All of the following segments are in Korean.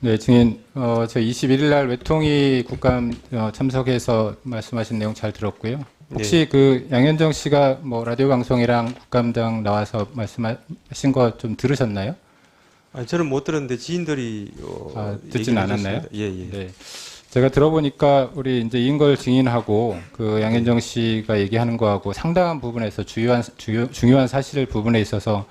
네, 증인, 저 21일 날 외통위 국감 참석해서 말씀하신 내용 잘 들었고요. 혹시 네. 그 양현정 씨가 뭐 라디오 방송이랑 국감장 나와서 말씀하신 거 좀 들으셨나요? 아니, 저는 못 들었는데 지인들이 듣진 얘기를 않았나요? 해줬습니다. 예, 예. 네. 제가 들어보니까 우리 이제 이인걸 증인하고 그 양현정 씨가 얘기하는 거하고 상당한 부분에서 중요한 사실 부분에 있어서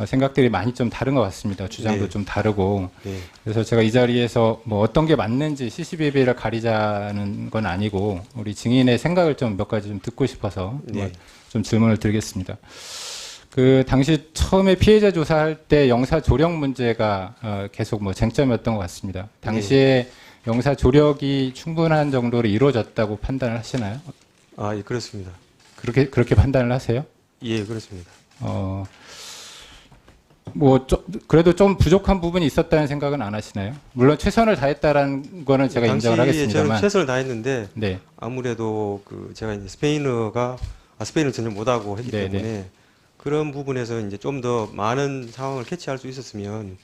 생각들이 많이 좀 다른 것 같습니다. 주장도 네. 좀 다르고. 네. 그래서 제가 이 자리에서 뭐 어떤 게 맞는지 시시비비를 가리자는 건 아니고 우리 증인의 생각을 좀 몇 가지 좀 듣고 싶어서 네. 좀 질문을 드리겠습니다. 그 당시 처음에 피해자 조사할 때 영사 조력 문제가 계속 뭐 쟁점이었던 것 같습니다. 당시에 영사 조력이 충분한 정도로 이루어졌다고 판단을 하시나요? 아, 예, 그렇습니다. 그렇게 판단을 하세요? 예, 그렇습니다. 그래도 좀 부족한 부분이 있었다는 생각은 안 하시나요? 물론 최선을 다했다라는 거는 제가 인정을 당시에 저는 하겠습니다만. 최선을 다했는데 네. 아무래도 제가 이제 스페인어를 전혀 못하고 했기 네, 때문에 그런 부분에서 이제 좀 더 많은 상황을 캐치할 수 있었으면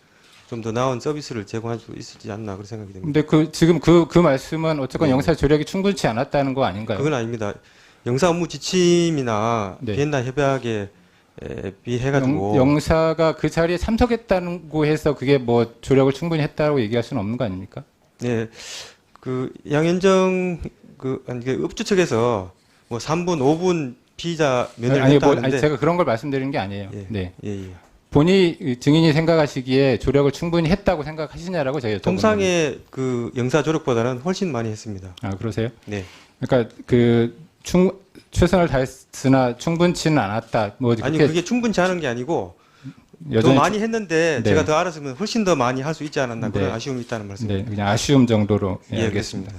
좀 더 나은 서비스를 제공할 수 있었지 않나 그런 생각이 듭니다. 근데 지금 그 말씀은 어쨌건 네. 영사 조력이 충분치 않았다는 거 아닌가요? 그건 아닙니다. 영사 업무 지침이나 네. 비엔나 협약에 비해가지고 영사가 그 자리에 참석했다고 해서 그게 뭐 조력을 충분히 했다고 얘기할 수는 없는 거 아닙니까? 네, 양현정 업주 측에서 뭐 3분, 5분 피의자 면회를 했다는데 제가 그런 걸 말씀드리는 게 아니에요. 예, 네. 예. 증인이 생각하시기에 조력을 충분히 했다고 생각하시냐라고 제가 여쭤보는 겁니다. 통상의 영사 조력보다는 훨씬 많이 했습니다. 아, 그러세요? 네. 그러니까 최선을 다했으나 충분치는 않았다. 아니 그게 충분치 않은 게 아니고 더 여전히 많이 했는데 네. 제가 더 알았으면 훨씬 더 많이 할 수 있지 않았나 그런 네. 아쉬움이 있다는 말씀입니다. 네, 그냥 아쉬움 정도로 예, 알겠습니다.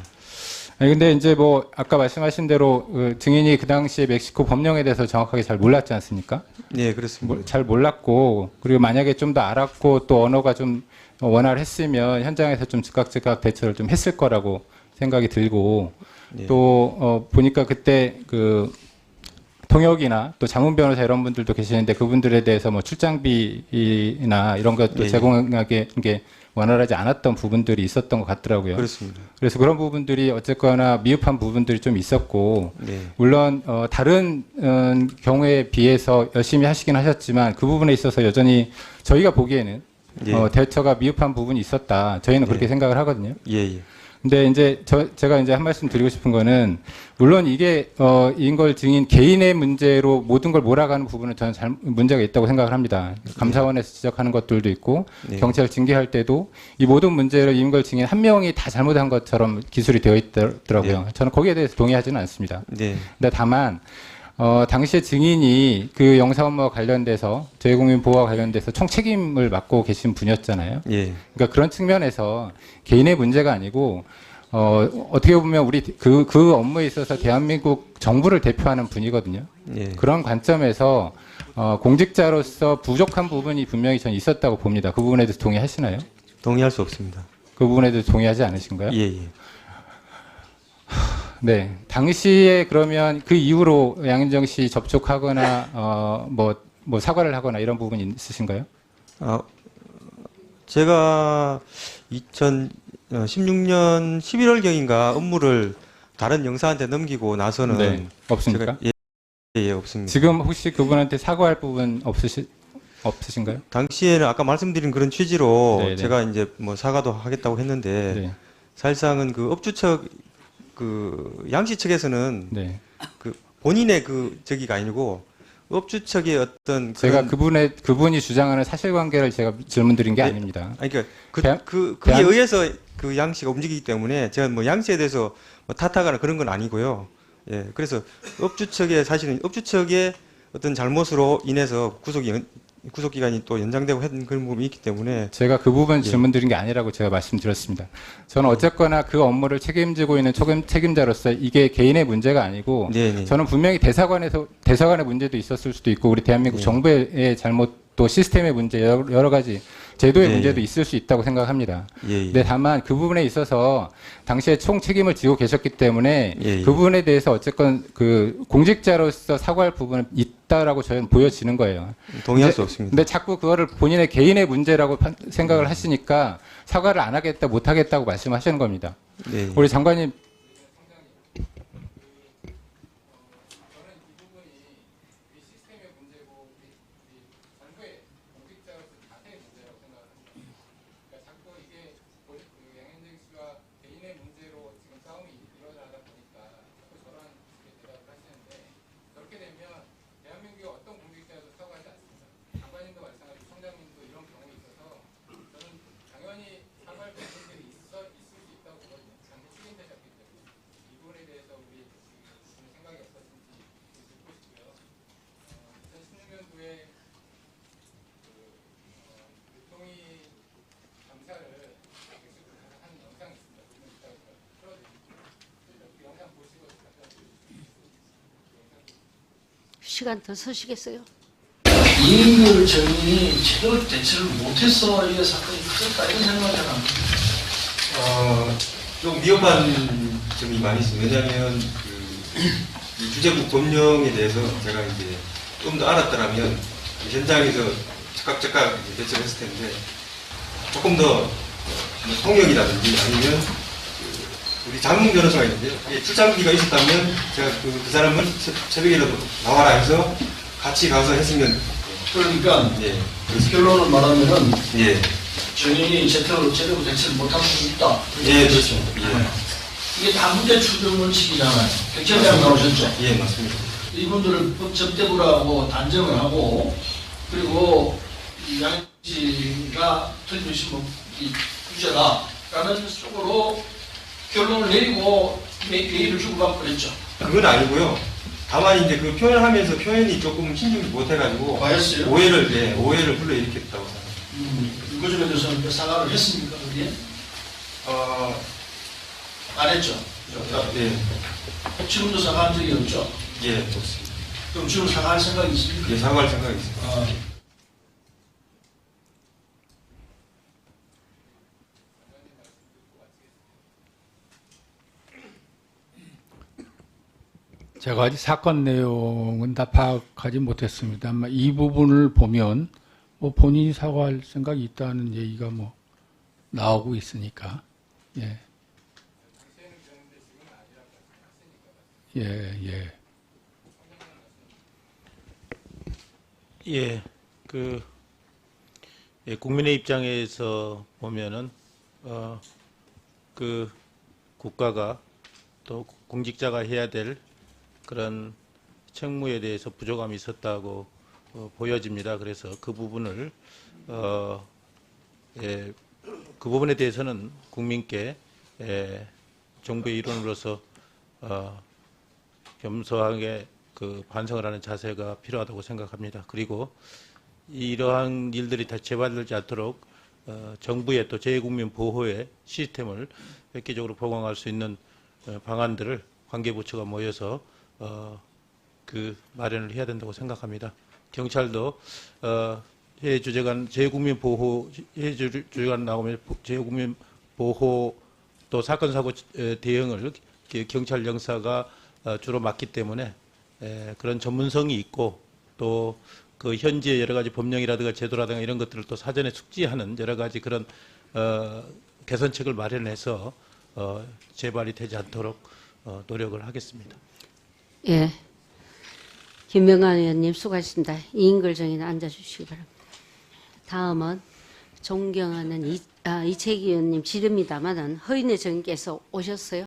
아니, 근데 이제 뭐 아까 말씀하신 대로 증인이 그 당시에 멕시코 법령에 대해서 정확하게 잘 몰랐지 않습니까? 네, 그렇습니다. 잘 몰랐고, 그리고 만약에 좀 더 알았고 또 언어가 좀 원활했으면 현장에서 좀 즉각 대처를 좀 했을 거라고 생각이 들고, 네. 또 보니까 그때 통역이나 또 자문 변호사 이런 분들도 계시는데 그분들에 대해서 뭐 출장비나 이런 것도 예. 제공하게 게 원활하지 않았던 부분들이 있었던 것 같더라고요. 그렇습니다. 그래서 그런 부분들이 어쨌거나 미흡한 부분들이 좀 있었고, 네. 물론 다른 경우에 비해서 열심히 하시긴 하셨지만 그 부분에 있어서 여전히 저희가 보기에는 예. 대처가 미흡한 부분이 있었다. 저희는 그렇게 생각을 하거든요. 예. 근데 이제 제가 이제 한 말씀 드리고 싶은 거는, 물론 이게 이인걸 증인 개인의 문제로 모든 걸 몰아가는 부분은 저는 문제가 있다고 생각을 합니다. 감사원에서 지적하는 것들도 있고, 네. 경찰 징계할 때도 이 모든 문제를 이인걸 증인 한 명이 다 잘못한 것처럼 기술이 되어 있더라고요. 저는 거기에 대해서 동의하지는 않습니다. 네. 근데 다만 당시에 증인이 그 영사 업무와 관련돼서 재외국민 보호와 관련돼서 총 책임을 맡고 계신 분이었잖아요. 예. 그러니까 그런 측면에서 개인의 문제가 아니고 어떻게 보면 우리 그 업무에 있어서 대한민국 정부를 대표하는 분이거든요. 예. 그런 관점에서 공직자로서 부족한 부분이 분명히 전 있었다고 봅니다. 그 부분에 대해서 동의하시나요? 동의할 수 없습니다. 그 부분에 대해서 동의하지 않으신가요? 예. 네. 당시에 그러면 그 이후로 양현정 씨 접촉하거나 뭐 사과를 하거나 이런 부분이 있으신가요? 제가 2016년 11월경인가 업무를 다른 영사한테 넘기고 나서는 네. 없습니까? 제가 없습니다. 지금 혹시 그분한테 사과할 부분 없으신가요? 당시에는 아까 말씀드린 그런 취지로 네네. 제가 이제 뭐 사과도 하겠다고 했는데 네. 사실상은 업주측 양씨 측에서는 네. 본인의 저기가 아니고 업주 측의 어떤 제가 그분이 주장하는 사실관계를 제가 질문드린 게 네. 아닙니다. 아니 그게 의해서 양씨가 움직이기 때문에 제가 뭐 양씨에 대해서 뭐 탓하거나 그런 건 아니고요. 예. 그래서 사실은 업주 측의 어떤 잘못으로 인해서 구속 기간이 또 연장되고 했던 그런 부분이 있기 때문에 제가 그 부분 질문드린 게 아니라고 제가 말씀드렸습니다. 저는 어쨌거나 그 업무를 책임지고 있는 책임자로서 이게 개인의 문제가 아니고, 네네. 저는 분명히 대사관의 문제도 있었을 수도 있고 우리 대한민국 네. 정부의 잘못, 또 시스템의 문제, 여러 가지 제도의 네. 문제도 있을 수 있다고 생각합니다. 예. 근데 다만 그 부분에 있어서 당시에 총 책임을 지고 계셨기 때문에 예. 그 부분에 대해서 어쨌건 공직자로서 사과할 부분은 있다라고 저는 보여지는 거예요. 동의할 수 없습니다. 근데 자꾸 그거를 본인의 개인의 문제라고 생각을 하시니까 사과를 안 하겠다, 못 하겠다고 말씀하시는 겁니다. 네. 우리 장관님. 시간 더 쓰시겠어요? 이인걸 정인이 제대로 대처를 못해서 이게 사건이 터졌다 이런 생각을 합니다. 좀 위험한 점이 많이 있습니다. 왜냐하면 이 주재국 법령에 대해서 제가 이제 좀 더 알았더라면 현장에서 즉각 대처를 했을 텐데 조금 더 통역이라든지 아니면 우리 장문 변호사가 있는데요. 출장비가 있었다면 제가 그 사람을 새벽이라도 나와라 해서 같이 가서 했으면. 그러니까 예. 결론을 말하면은 예. 정인이 제대로 대처를 못한 부분이 있다. 예, 그렇죠. 예. 이게 다문제 추정 원칙이잖아요. 백전량 나오셨죠? 예, 맞습니다. 이분들을 법 접대부라고 단정을 하고 그리고 이 양씨가 틀림없이 이 유죄다라는 쪽으로 결론을 내리고 메일을 주고받고 그랬죠. 그건 아니고요. 다만 이제 그 표현하면서 표현이 조금 신중히 못해가지고 과했어요? 오해를 불러일으켰다고 생각합니다. 이거에 대해서는 사과를 했습니까? 그게? 안 했죠. 예, 지금도 사과한 적이 없죠. 예, 좋습니다. 그럼 지금 사과할 생각이 있습니까? 예, 사과할 생각이 있습니다. 제가 아직 사건 내용은 다 파악하지 못했습니다만 이 부분을 보면 뭐 본인이 사과할 생각이 있다는 얘기가 뭐 나오고 있으니까 예. 예. 국민의 입장에서 보면은 그 국가가 또 공직자가 해야 될 그런 책무에 대해서 부족함이 있었다고 보여집니다. 그래서 그 부분을 그 부분에 대해서는 국민께 정부의 일원으로서 겸손하게 그 반성을 하는 자세가 필요하다고 생각합니다. 그리고 이러한 일들이 다 재발되지 않도록 정부의 또 재국민 보호의 시스템을 획기적으로 보강할 수 있는 방안들을 관계부처가 모여서 그 마련을 해야 된다고 생각합니다. 경찰도 해외 주재관 재국민 보호 해외 주재관 나오면 재국민 보호 또 사건 사고 대응을 경찰 영사가 주로 맡기 때문에 그런 전문성이 있고 또 그 현지의 여러 가지 법령이라든가 제도라든가 이런 것들을 또 사전에 숙지하는 여러 가지 그런 개선책을 마련해서 재발이 되지 않도록 노력을 하겠습니다. 예. 김명환 의원님 수고하셨습니다. 이인걸 정인 앉아주시기 바랍니다. 다음은 존경하는 이채기 의원님 지릅니다만은 허인혜 정인께서 오셨어요.